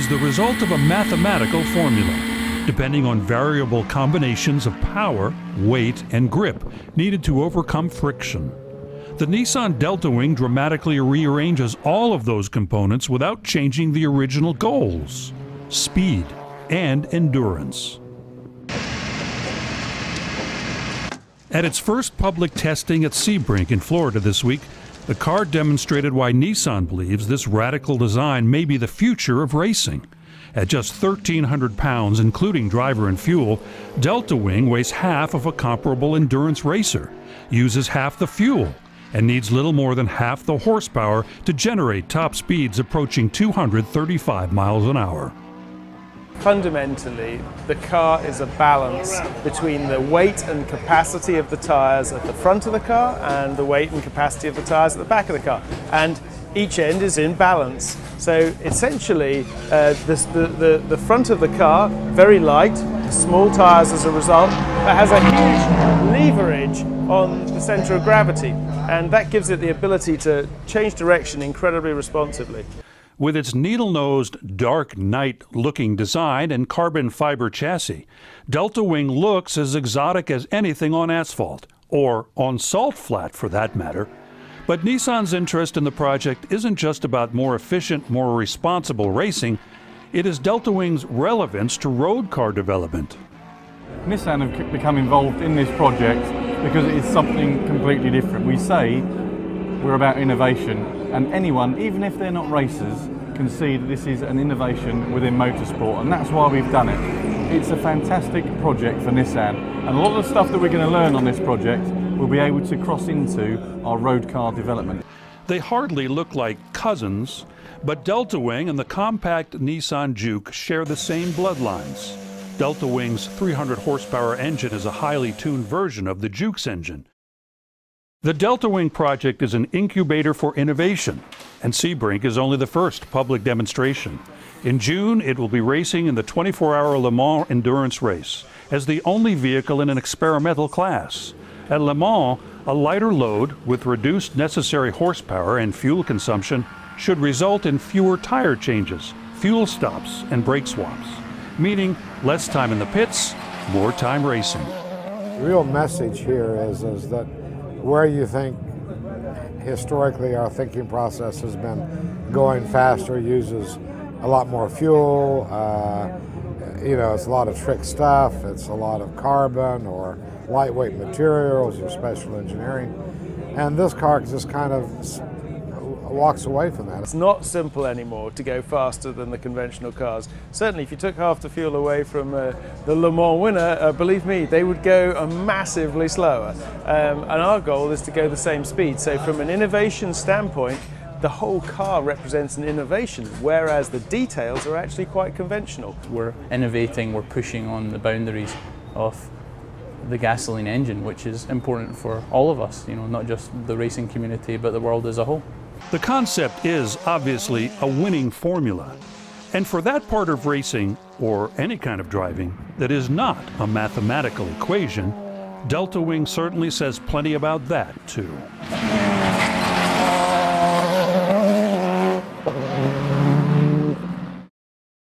is the result of a mathematical formula, depending on variable combinations of power, weight, and grip needed to overcome friction. The Nissan DeltaWing dramatically rearranges all of those components without changing the original goals: speed and endurance. At its first public testing at Sebring in Florida this week, the car demonstrated why Nissan believes this radical design may be the future of racing. At just 1,300 pounds, including driver and fuel, DeltaWing weighs half of a comparable endurance racer, uses half the fuel, and needs little more than half the horsepower to generate top speeds approaching 235 miles an hour. Fundamentally, the car is a balance between the weight and capacity of the tyres at the front of the car and the weight and capacity of the tyres at the back of the car. And each end is in balance. So essentially, the front of the car, very light, small tyres as a result, but has a huge leverage on the centre of gravity. And that gives it the ability to change direction incredibly responsively. With its needle-nosed, dark night-looking design and carbon fiber chassis, DeltaWing looks as exotic as anything on asphalt, or on salt flat for that matter. But Nissan's interest in the project isn't just about more efficient, more responsible racing. It is DeltaWing's relevance to road car development. Nissan have become involved in this project because it is something completely different. We say we're about innovation, and anyone, even if they're not racers, can see that this is an innovation within motorsport, and that's why we've done it. It's a fantastic project for Nissan, and a lot of the stuff that we're going to learn on this project we'll be able to cross into our road car development. They hardly look like cousins, but DeltaWing and the compact Nissan Juke share the same bloodlines. DeltaWing's 300 horsepower engine is a highly tuned version of the Juke's engine. The DeltaWing project is an incubator for innovation, and Sebring is only the first public demonstration. In June, it will be racing in the 24-hour Le Mans endurance race as the only vehicle in an experimental class. At Le Mans, a lighter load with reduced necessary horsepower and fuel consumption should result in fewer tire changes, fuel stops, and brake swaps, meaning less time in the pits, more time racing. The real message here is that where you think historically our thinking process has been going faster, uses a lot more fuel, it's a lot of trick stuff, it's a lot of carbon or lightweight materials or special engineering, and this car just kind of walks away from that. It's not simple anymore to go faster than the conventional cars. Certainly if you took half the fuel away from the Le Mans winner, believe me, they would go massively slower. And our goal is to go the same speed. So from an innovation standpoint, the whole car represents an innovation, whereas the details are actually quite conventional. We're innovating, we're pushing on the boundaries of the gasoline engine, which is important for all of us, not just the racing community, but the world as a whole. The concept is obviously a winning formula. And for that part of racing, or any kind of driving, that is not a mathematical equation, DeltaWing certainly says plenty about that too.